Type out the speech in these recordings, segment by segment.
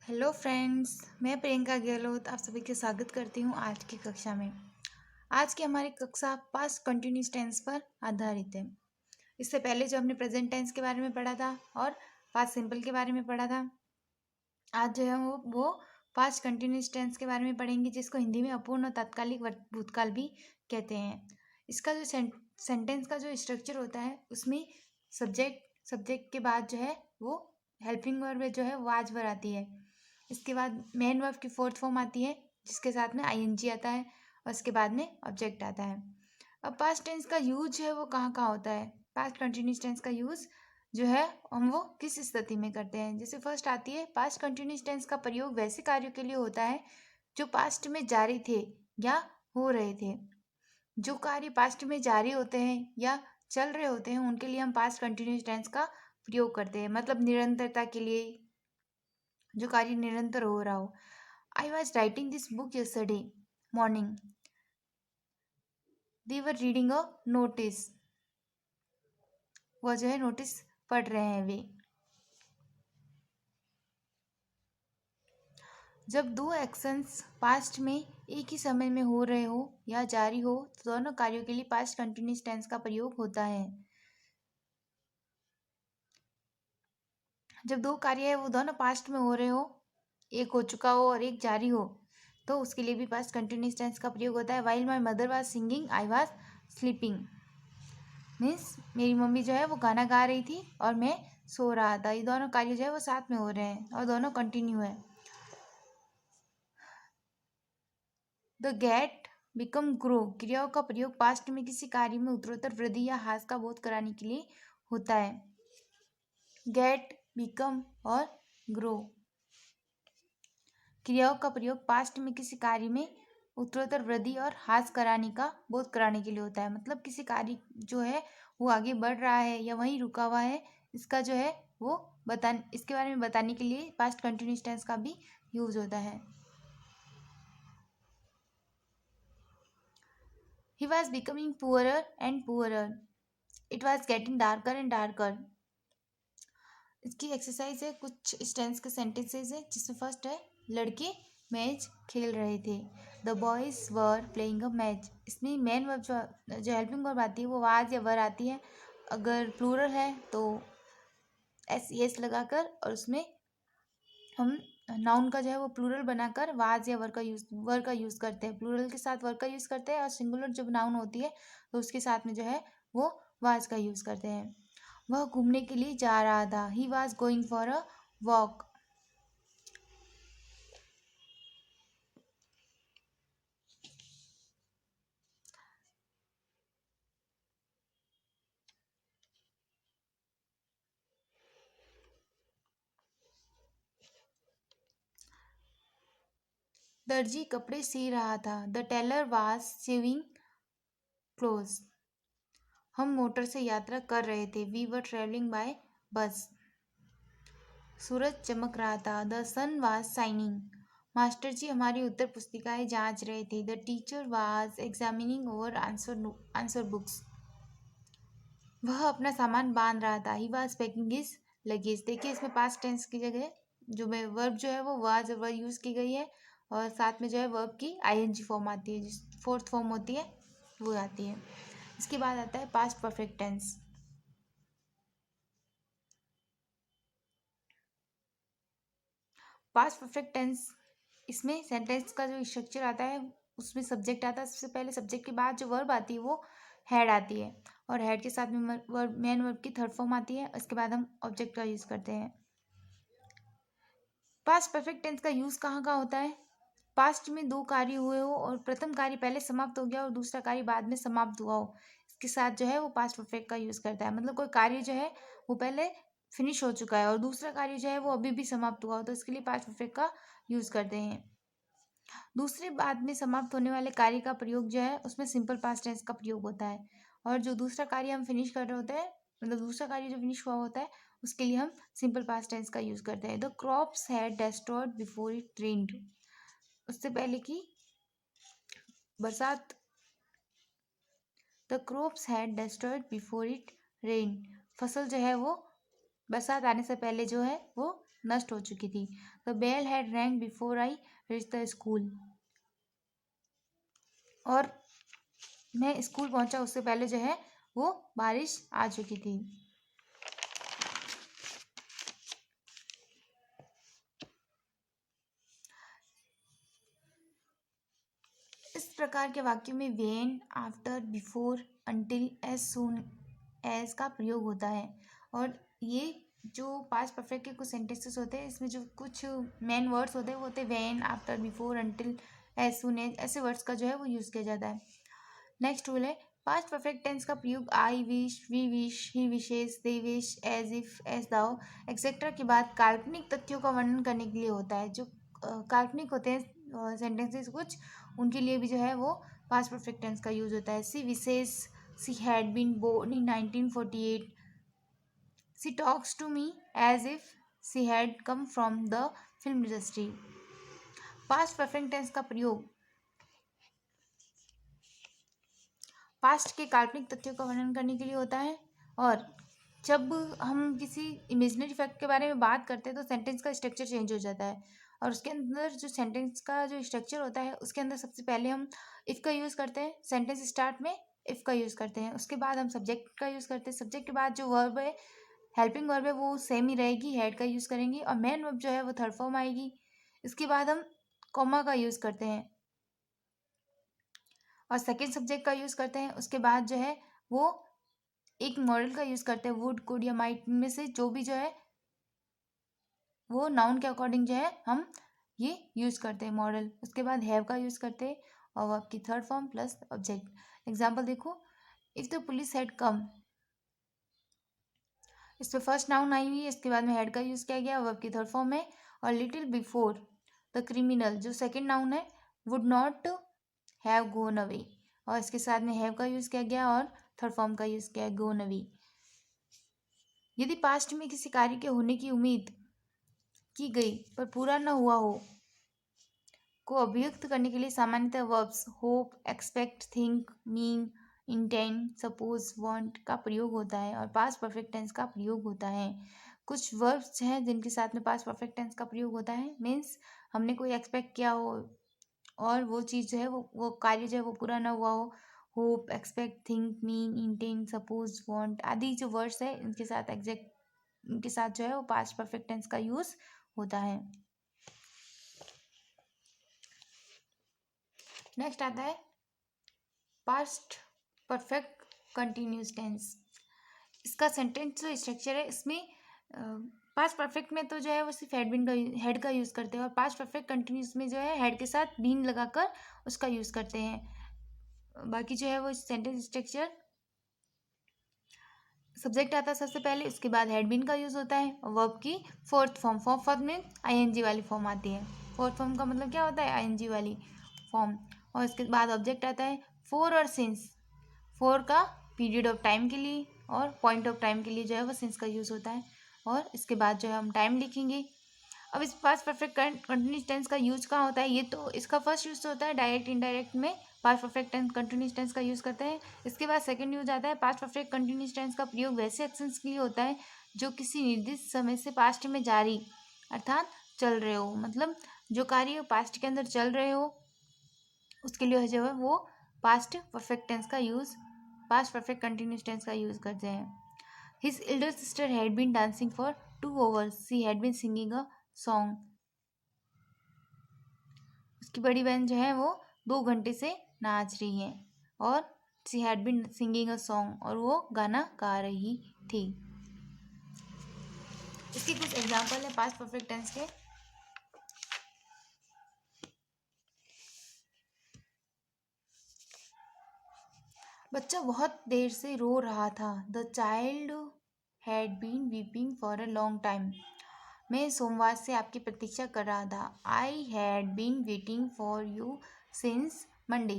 Hello friends, मैं प्रियंका गहलोत आप सभी के स्वागत करती हूँ आज की कक्षा में। आज की हमारी कक्षा पास्ट कंटिन्यूस टेंस पर आधारित है। इससे पहले जो हमने प्रेजेंट टेंस के बारे में पढ़ा था और पास्ट सिंपल के बारे में पढ़ा था, आज जो है वो पास्ट कंटिन्यूस टेंस के बारे में पढ़ेंगे, जिसको हिंदी में अपूर्ण और तात्कालिक भूतकाल भी कहते हैं। इसका जो सेंटेंस का जो स्ट्रक्चर होता है उसमें सब्जेक्ट के बाद जो है वो हेल्पिंग वर्ब जो है वो आज वर्ब आती है। इसके बाद मेन वर्ब की फोर्थ फॉर्म आती है जिसके साथ में आईएनजी आता है और उसके बाद में ऑब्जेक्ट आता है। अब पास्ट टेंस का यूज है वो कहाँ कहाँ होता है। पास्ट कंटिन्यूस टेंस का यूज जो है हम वो किस स्थिति में करते हैं। जैसे फर्स्ट आती है, पास्ट कंटिन्यूस टेंस का प्रयोग वैसे कार्यों के लिए होता है जो पास्ट में जारी थे या हो रहे थे। जो कार्य पास्ट में जारी होते हैं या चल रहे होते हैं उनके लिए हम पास्ट कंटिन्यूस टेंस का प्रयोग करते हैं, मतलब निरंतरता के लिए, जो कार्य निरंतर हो रहा हो। I was writing this book yesterday morning, they were reading a notice. वो जो है नोटिस पढ़ रहे हैं वे। जब दो एक्शंस पास्ट में एक ही समय में हो रहे हो या जारी हो तो दोनों कार्यों के लिए पास्ट कंटिन्यूस टेंस का प्रयोग होता है। जब दो कार्य है वो दोनों पास्ट में हो रहे हो, एक हो चुका हो और एक जारी हो, तो उसके लिए भी पास्ट कंटिन्यूस टेंस का प्रयोग होता है। While my mother was singing I was sleeping, means मेरी मम्मी जो है वो गाना गा रही थी और मैं सो रहा था। ये दोनों कार्य जो है वो साथ में हो रहे हैं और दोनों कंटिन्यू है। द गेट बिकम ग्रो क्रियाओं का प्रयोग पास्ट में किसी कार्य में उत्तरोत्तर वृद्धि या ह्रास का बोध कराने के लिए होता है। गेट, बिकम और ग्रो क्रियाओं का प्रयोग पास्ट में किसी कार्य में उत्तरोत्तर वृद्धि और ह्रास कराने का बोध कराने के लिए होता है। मतलब किसी कार्य जो है वो आगे बढ़ रहा है या वहीं रुका हुआ है, इसका जो है वो इसके बारे में बताने के लिए पास्ट कंटिन्यूस टेंस का भी यूज होता है। He was becoming poorer and poorer. It was getting darker and darker. इसकी एक्सरसाइज है, कुछ स्टेंस के सेंटेंसेस है, जिसमें फर्स्ट है लड़के मैच खेल रहे थे। The boys were playing a match. इसमें मेन वर्ब जो हेल्पिंग वर्ब आती है वो वाज या वर आती है। अगर प्लूरल है तो एस लगाकर और उसमें हम नाउन का जो है वो प्लूरल बनाकर वाज या वर का यूज़ करते हैं। प्लूरल के साथ वर का यूज़ करते हैं और सिंगुलर जब नाउन होती है तो उसके साथ में जो है वो वाज का यूज़ करते हैं। वह घूमने के लिए जा रहा था। He was going for a walk. दर्जी कपड़े सी रहा था। The tailor was sewing clothes. हम मोटर से यात्रा कर रहे थे। वी वर ट्रेवलिंग बाय बस। सूरज चमक रहा था। The sun was shining. Master ji हमारी उत्तर पुस्तिकाएं जांच रहे थे। The teacher was examining over answer books. वह अपना सामान बांध रहा था। He was packing his luggage. देखिए इसमें पास्ट टेंस की जगह जो में वर्ब जो है वो वाज वर्ब यूज़ की गई है और साथ में जो है वर्ब की आईएनजी फॉर्म आती है, जिस फोर्थ फॉर्म होती है वो आती है। इसके बाद आता है past perfect tense. Past perfect tense, इसमें सेंटेंस का जो स्ट्रक्चर आता है उसमें सब्जेक्ट आता है। सबसे पहले सब्जेक्ट के बाद जो वर्ब आती है वो हेड आती है और हेड के साथ में मेन वर्ब की थर्ड फॉर्म आती है। उसके बाद हम ऑब्जेक्ट का यूज़ करते हैं। पास्ट परफेक्ट टेंस का यूज़ कहाँ कहाँ होता है। पास्ट में दो कार्य हुए हो और प्रथम कार्य पहले समाप्त हो गया और दूसरा कार्य बाद में समाप्त हुआ हो, इसके साथ जो है वो पास्ट परफेक्ट का यूज़ करता है। मतलब कोई कार्य जो है वो पहले फिनिश हो चुका है और दूसरा कार्य जो है वो अभी भी समाप्त हुआ हो, तो इसके लिए पास्ट परफेक्ट का यूज़ करते हैं। दूसरे बाद में समाप्त होने वाले कार्य का प्रयोग जो है उसमें सिंपल पास्ट टेंस का प्रयोग होता है और जो दूसरा कार्य हम फिनिश कर रहे होते हैं, मतलब दूसरा कार्य जो फिनिश हुआ होता है उसके लिए हम सिंपल पास्ट टेंस का यूज़ करते हैं। The crops had destroyed before it रेन्ड। उससे पहले की बरसात। The crops had destroyed before it rain. फसल जो है वो बरसात आने से पहले जो है वो नष्ट हो चुकी थी। The bell had rang before I reach the school. और मैं स्कूल पहुंचा उससे पहले जो है वो बारिश आ चुकी थी। इस प्रकार के वाक्यों में when, after, before, until, as soon as का प्रयोग होता है। और ये जो पास्ट परफेक्ट के कुछ सेंटेंसेस होते हैं, इसमें जो कुछ मेन वर्ड्स होते हैं वो होते हैं when, after, before, until, as soon as, ऐसे वर्ड्स का जो है वो यूज़ किया जाता है। नेक्स्ट रूल है पास्ट परफेक्ट टेंस का प्रयोग I wish, we wish, he wishes, they wish, as if, as though etcetera के बाद काल्पनिक तथ्यों का वर्णन करने के लिए होता है। जो काल्पनिक होते हैं सेंटेंसेस कुछ, उनके लिए भी जो है वो पास्ट परफेक्ट टेंस का यूज होता है। She wishes, she had been born in 1948, she talks to me as if she had come from the film industry. Past perfect tense का प्रयोग पास्ट के काल्पनिक तथ्यों का वर्णन करने के लिए होता है। और जब हम किसी इमेजिनरी फैक्ट के बारे में बात करते हैं तो सेंटेंस का स्ट्रक्चर चेंज हो जाता है। और उसके अंदर जो सेंटेंस का जो स्ट्रक्चर होता है उसके अंदर सबसे पहले हम इफ़ का यूज़ करते हैं। सेंटेंस स्टार्ट में इफ़ का यूज़ करते हैं, उसके बाद हम सब्जेक्ट का यूज़ करते हैं। सब्जेक्ट के बाद जो वर्ब है, हेल्पिंग वर्ब है, वो सेम ही रहेगी, हैड का यूज़ करेंगे। और मेन वर्ब जो है वो थर्ड फॉर्म आएगी। इसके बाद हम कॉमा का यूज़ करते हैं और सेकेंड सब्जेक्ट का यूज़ करते हैं। उसके बाद जो है वो एक मॉडल का यूज़ करते हैं। वुड, कुड या माइट में से जो भी जो है वो नाउन के अकॉर्डिंग जो है हम ये यूज़ करते हैं मॉडल। उसके बाद हैव का यूज़ करते हैं और वर्ब की third form plus object. Example देखो, if the police had come, इस पर फर्स्ट नाउन आई हुई है, इसके बाद में हैड का यूज़ किया गया, वर्ब की थर्ड फॉर्म है। और लिटिल बिफोर द क्रिमिनल जो सेकेंड नाउन है, would not have gone away, और इसके साथ में हैव का यूज़ किया गया और थर्ड फॉर्म का यूज़ किया गोन अवे। यदि पास्ट में किसी कार्य के होने की उम्मीद की गई पर पूरा न हुआ हो को अभिव्यक्त करने के लिए सामान्यतः verbs hope, expect, think, mean, intend, suppose, want का प्रयोग होता है और पास्ट परफेक्ट टेंस का प्रयोग होता है। कुछ वर्ब्स हैं जिनके साथ में पास्ट परफेक्ट टेंस का प्रयोग होता है। मीन्स हमने कोई एक्सपेक्ट किया हो और वो चीज़ जो है वो कार्य जो है वो पूरा ना हुआ हो। Hope, expect, think, mean, intend, suppose, want आदि जो वर्ड्स है इनके साथ इनके साथ जो है वो पास्ट परफेक्ट टेंस का यूज़ होता है। नेक्स्ट आता है पास्ट परफेक्ट कंटिन्यूस टेंस। इसका सेंटेंस जो स्ट्रक्चर है इसमें पास्ट परफेक्ट में तो जो है वो सिर्फ हेड का यूज़ करते हैं और पास्ट परफेक्ट कंटिन्यूस में जो है हेड के साथ बीन लगाकर उसका यूज़ करते हैं। बाकी जो है वो सेंटेंस स्ट्रक्चर सब्जेक्ट आता है सबसे पहले, उसके बाद हेड बीन का यूज़ होता है और वर्ब की फोर्थ फॉर्म में आईएनजी वाली फॉर्म आती है। फोर्थ फॉर्म का मतलब क्या होता है? आईएनजी वाली फॉर्म। और इसके बाद ऑब्जेक्ट आता है फोर और सिंस। फोर का पीरियड ऑफ टाइम के लिए और पॉइंट ऑफ टाइम के लिए जो है वो सिंस का यूज़ होता है। और इसके बाद जो है हम टाइम लिखेंगे। अब इस पास्ट परफेक्ट कंटिन्यूस टेंस का यूज कहाँ होता है? ये तो इसका फर्स्ट यूज तो होता है डायरेक्ट इनडायरेक्ट में past perfect tense continuous tense का यूज करते हैं। इसके बाद सेकंड यूज आता है पास्ट परफेक्ट कंटिन्यूस टेंस का प्रयोग वैसे एक्शंस के लिए होता है जो किसी निर्दिष्ट समय से पास्ट में जारी अर्थात चल रहे हो। मतलब जो कार्य पास्ट के अंदर चल रहे हो उसके लिए जो है वो पास्ट परफेक्ट टेंस का use past perfect continuous tense का यूज करते हैं। His elder sister had been dancing for 2 hours, she had been singing a song. उसकी बड़ी बहन जो है वो 2 घंटे से नाच रही है और she had been singing a song और वो गाना गा रही थी। इसके कुछ एग्जाम्पल है पास्ट परफेक्ट टेंस के। बच्चा बहुत देर से रो रहा था। The child had been weeping for a long time. मैं सोमवार से आपकी प्रतीक्षा कर रहा था। I had been waiting for you since Monday.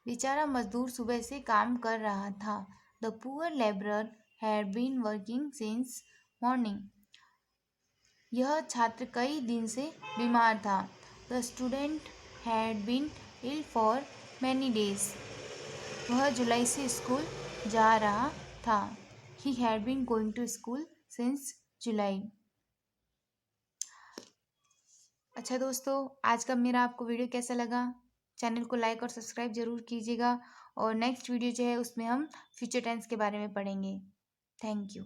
बेचारा मजदूर सुबह से काम कर रहा था। The poor labourer had been working since morning. यह छात्र कई दिन से बीमार था। The student had been ill for many days. वह जुलाई से स्कूल जा रहा था। He had been going to school since July. अच्छा दोस्तों, आज का मेरा आपको वीडियो कैसा लगा? चैनल को लाइक और सब्सक्राइब ज़रूर कीजिएगा और नेक्स्ट वीडियो जो है उसमें हम फ्यूचर टेंस के बारे में पढ़ेंगे। Thank you.